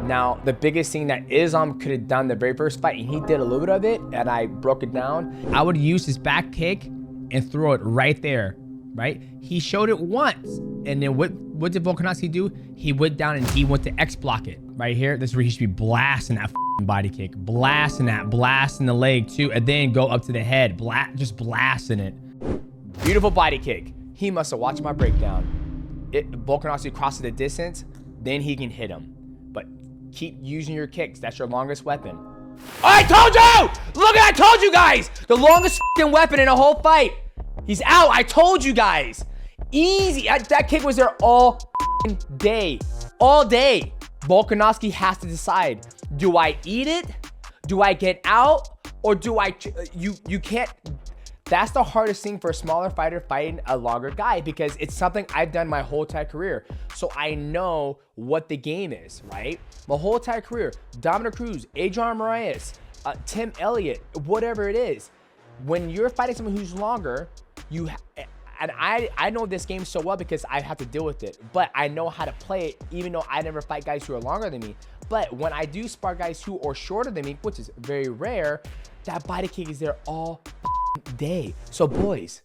Now, the biggest thing that Islam could have done the very first fight, and he did a little bit of it, and I broke it down. I would use his back kick and throw it right there, right? He showed it once, and then what did Volkanovski do? He went down and he went to X block it right here. This is where he should be blasting that body kick, blasting the leg too, and then go up to the head, just blasting it. Beautiful body kick. He must have watched my breakdown. Volkanovski crosses the distance, then he can hit him. But keep using your kicks. That's your longest weapon. I told you! Look, I told you guys! The longest weapon in a whole fight. He's out. I told you guys. Easy. That kick was there all day. All day. Volkanovski has to decide. Do I eat it? Do I get out? Or do I... You can't... That's the hardest thing for a smaller fighter fighting a longer guy, because it's something I've done my whole entire career. So I know what the game is, right? My whole entire career. Dominic Cruz, Adrian Moraes, Tim Elliott, whatever it is. When you're fighting someone who's longer, and I know this game so well because I have to deal with it, but I know how to play it, even though I never fight guys who are longer than me. But when I do spar guys who are shorter than me, which is very rare, that body kick is there all day. So boys,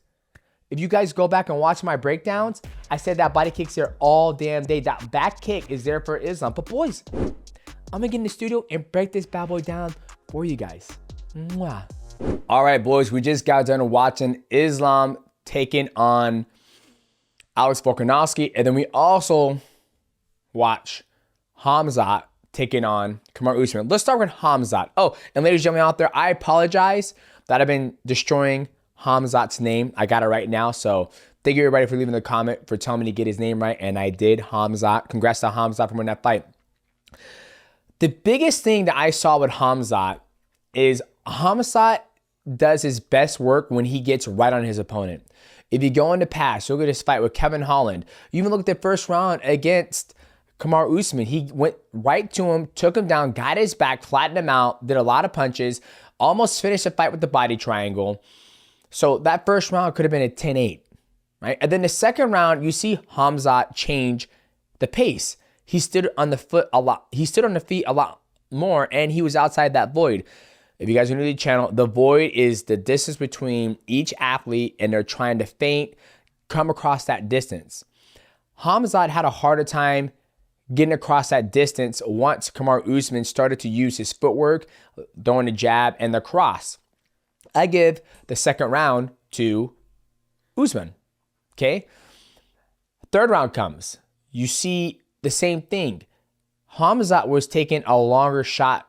if you guys go back and watch my breakdowns, I said that body kick's there all damn day. That back kick is there for Islam. But boys, I'm gonna get in the studio and break this bad boy down for you guys. Mwah. All right, boys, we just got done watching Islam taking on Alex Volkanovski, and then we also watch Khamzat taking on Kamaru Usman. Let's start with Khamzat. Oh, and ladies and gentlemen out there, I apologize that I've been destroying Khamzat's name. I got it right now, so thank you everybody for leaving the comment for telling me to get his name right, and I did. Khamzat. Congrats to Khamzat for winning that fight. The biggest thing that I saw with Khamzat is Khamzat does his best work when he gets right on his opponent. If you go in the past, look at his fight with Kevin Holland. You even look at the first round against Kamaru Usman. He went right to him, took him down, got his back, flattened him out, did a lot of punches, almost finished the fight with the body triangle. So that first round could have been a 10-8, right? And then the second round, you see Khamzat change the pace. He stood on the foot a lot. He stood on the feet a lot more, and he was outside that void. If you guys are new to the channel, the void is the distance between each athlete, and they're trying to feint, come across that distance. Khamzat had a harder time getting across that distance once Kamaru Usman started to use his footwork, throwing the jab and the cross. I give the second round to Usman, okay? Third round comes. You see the same thing. Khamzat was taking a longer shot,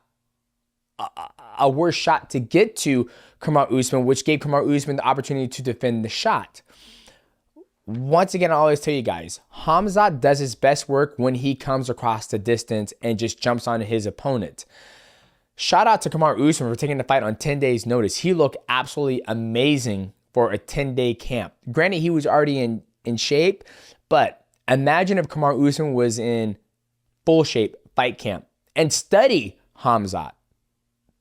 a worse shot to get to Kamaru Usman, which gave Kamaru Usman the opportunity to defend the shot. Once again, I always tell you guys, Khamzat does his best work when he comes across the distance and just jumps on his opponent. Shout out to Kamaru Usman for taking the fight on 10 days notice. He looked absolutely amazing for a 10-day camp. Granted, he was already in shape, but imagine if Kamaru Usman was in full shape fight camp and study Khamzat.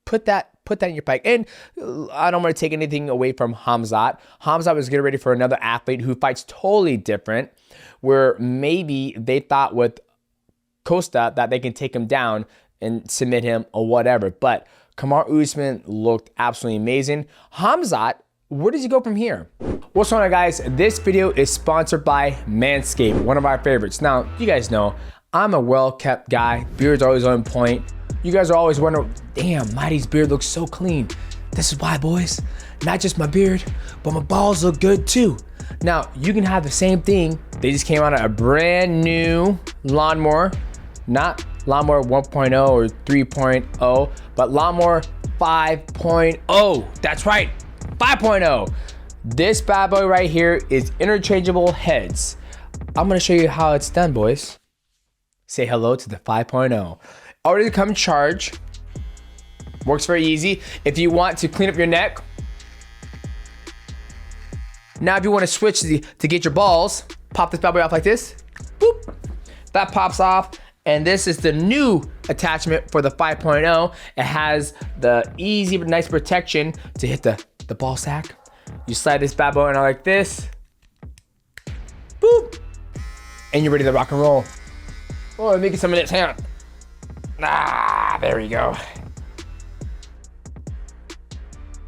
Put that in your fight. And I don't want to take anything away from Khamzat. Khamzat was getting ready for another athlete who fights totally different, where maybe they thought with Costa that they can take him down and submit him or whatever. But Kamaru Usman looked absolutely amazing. Khamzat, where does he go from here? What's going on, guys? This video is sponsored by Manscaped, one of our favorites. Now, you guys know I'm a well-kept guy. Beard's always on point. You guys are always wondering, damn, Mighty's beard looks so clean. This is why, boys. Not just my beard, but my balls look good too. Now, you can have the same thing. They just came out of a brand new lawnmower. Not lawnmower 1.0 or 3.0, but lawnmower 5.0. That's right, 5.0. This bad boy right here is interchangeable heads. I'm gonna show you how it's done, boys. Say hello to the 5.0. Already come charged. Works very easy. If you want to clean up your neck. Now, if you want to switch to get your balls, pop this bad boy off like this. Boop. That pops off. And this is the new attachment for the 5.0. It has the easy but nice protection to hit the ball sack. You slide this bad boy in like this. Boop. And you're ready to rock and roll. Oh, let me get some of this hand. Ah, there we go.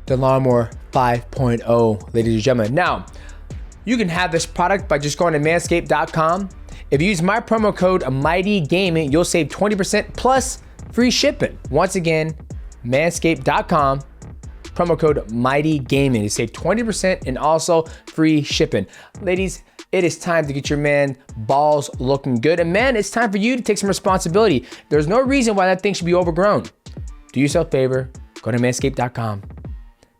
The Lawnmower 5.0, ladies and gentlemen. Now, you can have this product by just going to manscaped.com. If you use my promo code Mighty Gaming, you'll save 20% plus free shipping. Once again, manscaped.com, promo code Mighty Gaming to save 20% and also free shipping. Ladies, it is time to get your man balls looking good. And man, it's time for you to take some responsibility. There's no reason why that thing should be overgrown. Do yourself a favor, go to manscaped.com.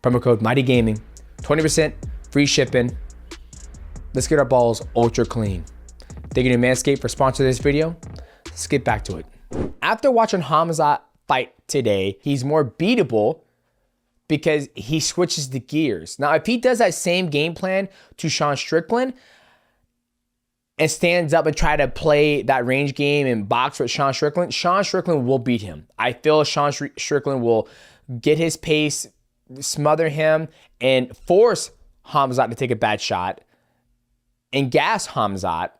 Promo code Mighty Gaming, 20% free shipping. Let's get our balls ultra clean. Thank you to Manscaped for sponsoring this video. Let's get back to it. After watching Khamzat fight today, he's more beatable because he switches the gears. Now, if he does that same game plan to Sean Strickland and stands up and try to play that range game and box with Sean Strickland will beat him. I feel Sean Strickland will get his pace, smother him, and force Khamzat to take a bad shot and gas Khamzat,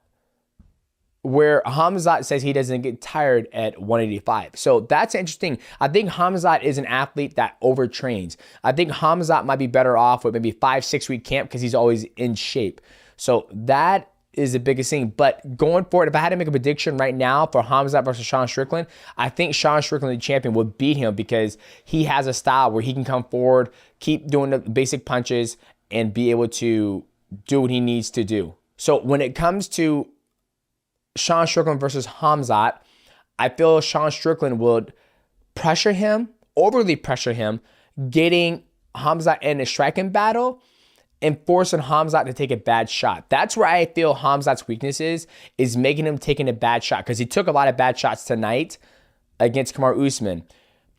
where Khamzat says he doesn't get tired at 185. So that's interesting. I think Khamzat is an athlete that overtrains. I think Khamzat might be better off with maybe 5-6 week camp because he's always in shape. So that is the biggest thing. But going forward, if I had to make a prediction right now for Khamzat versus Sean Strickland, I think Sean Strickland, the champion, would beat him because he has a style where he can come forward, keep doing the basic punches, and be able to do what he needs to do. So when it comes to Sean Strickland versus Khamzat, I feel Sean Strickland would pressure him, overly pressure him, getting Khamzat in a striking battle and forcing Khamzat to take a bad shot. That's where I feel Khamzat's weakness is making him taking a bad shot because he took a lot of bad shots tonight against Kamaru Usman.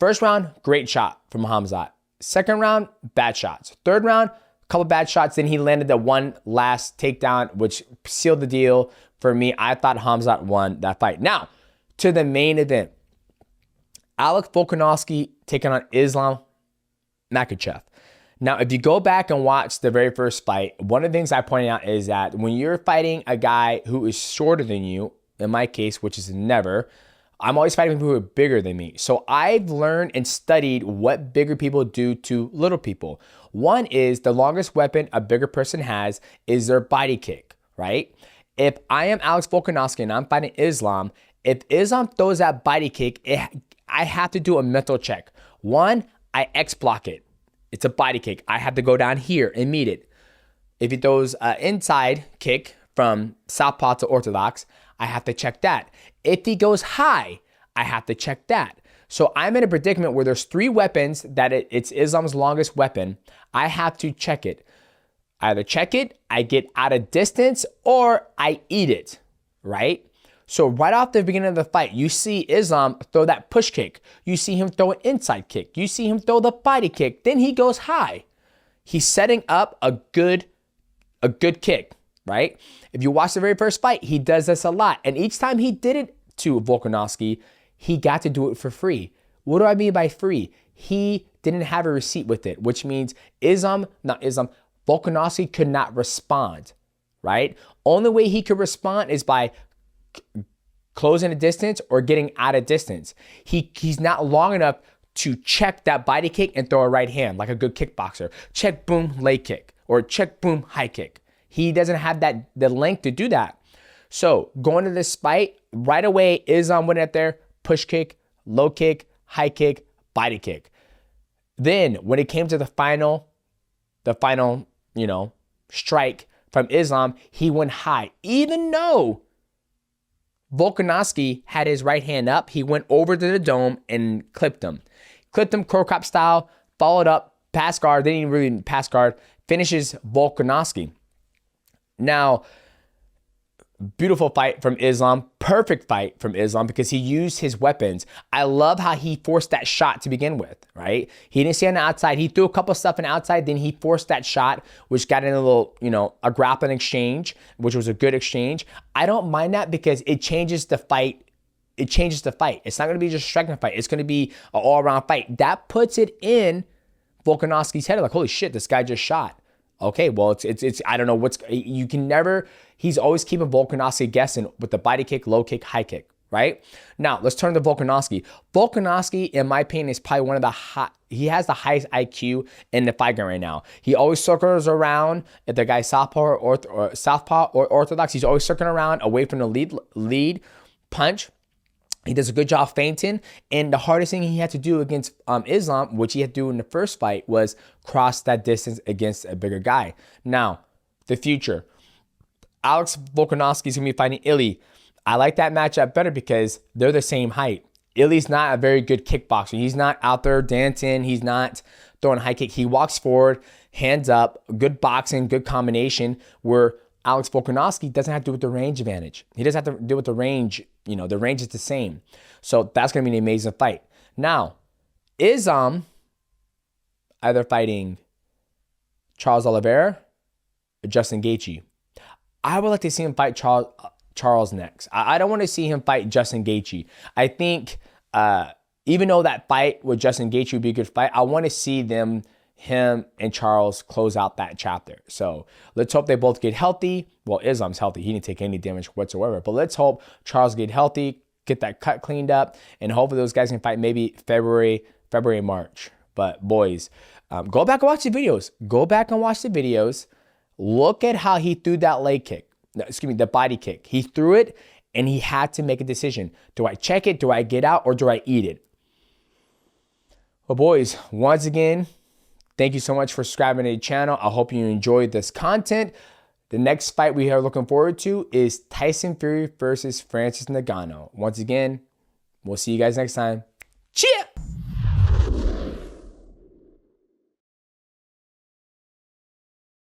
First round, great shot from Khamzat. Second round, bad shots. Third round, a couple bad shots. Then he landed the one last takedown, which sealed the deal for me. I thought Khamzat won that fight. Now, to the main event. Alex Volkanovski taking on Islam Makhachev. Now, if you go back and watch the very first fight, one of the things I pointed out is that when you're fighting a guy who is shorter than you, in my case, which is never, I'm always fighting people who are bigger than me. So I've learned and studied what bigger people do to little people. One is the longest weapon a bigger person has is their body kick, right? If I am Alex Volkanovski and I'm fighting Islam, if Islam throws that body kick, I have to do a mental check. One, I X block it. It's a body kick. I have to go down here and meet it. If he throws an inside kick from southpaw to orthodox, I have to check that. If he goes high, I have to check that. So I'm in a predicament where there's three weapons that it's Islam's longest weapon. I have to check it. I either check it, I get out of distance, or I eat it, right? So right off the beginning of the fight, you see Islam throw that push kick. You see him throw an inside kick. You see him throw the body kick. Then he goes high. He's setting up a good kick, right? If you watch the very first fight, he does this a lot. And each time he did it to Volkanovski, he got to do it for free. What do I mean by free? He didn't have a receipt with it, which means Volkanovski could not respond, right? Only way he could respond is by closing a distance or getting out of distance. He's not long enough to check that body kick and throw a right hand like a good kickboxer. Check, boom, leg kick, or check, boom, high kick. He doesn't have the length to do that. So going to this fight, right away, Islam went up there, push kick, low kick, high kick, body kick. Then when it came to the final, strike from Islam, he went high. Even though Volkanovski had his right hand up, he went over to the dome and clipped him. Clipped him crow cop style, followed up, pass guard, didn't even really pass guard, finishes Volkanovski. Now, beautiful fight from Islam, perfect fight from Islam because he used his weapons. I love how he forced that shot to begin with, right? He didn't stay on the outside. He threw a couple stuff on the outside, then he forced that shot, which got in a little, a grappling exchange, which was a good exchange. I don't mind that because it changes the fight. It changes the fight. It's not going to be just a striking fight. It's going to be an all-around fight. That puts it in Volkanovski's head, like, holy shit, this guy just shot. Okay, well, it's I don't know you can never, he's always keeping Volkanovski guessing with the body kick, low kick, high kick. right? Now, let's turn to Volkanovski. Volkanovski, in my opinion, is probably one of the he has the highest IQ in the fight game right now. He always circles around. If the guy's southpaw or orthodox, he's always circling around away from the lead punch. He does a good job feinting. And the hardest thing he had to do against Islam, which he had to do in the first fight, was cross that distance against a bigger guy. Now, the future. Alex Volkanovski is going to be fighting Illy. I like that matchup better because they're the same height. Illy's not a very good kickboxer. He's not out there dancing. He's not throwing high kick. He walks forward, hands up, good boxing, good combination, where Alex Volkanovski doesn't have to do with the range advantage. He doesn't have to do with the range. You know, the range is the same. So that's going to be an amazing fight. Now, Islam either fighting Charles Oliveira or Justin Gaethje. I would like to see him fight Charles next. I don't want to see him fight Justin Gaethje. I think even though that fight with Justin Gaethje would be a good fight, I want to see him and Charles close out that chapter. So let's hope they both get healthy. Well, Islam's healthy. He didn't take any damage whatsoever. But let's hope Charles get healthy, get that cut cleaned up, and hopefully those guys can fight maybe February, March. But boys, go back and watch the videos. Go back and watch the videos. Look at how he threw that leg kick. Excuse me, the body kick. He threw it and he had to make a decision. Do I check it? Do I get out? Or do I eat it? Well, boys, once again, thank you so much for subscribing to the channel. I hope you enjoyed this content. The next fight we are looking forward to is Tyson Fury versus Francis Ngannou. Once again, we'll see you guys next time.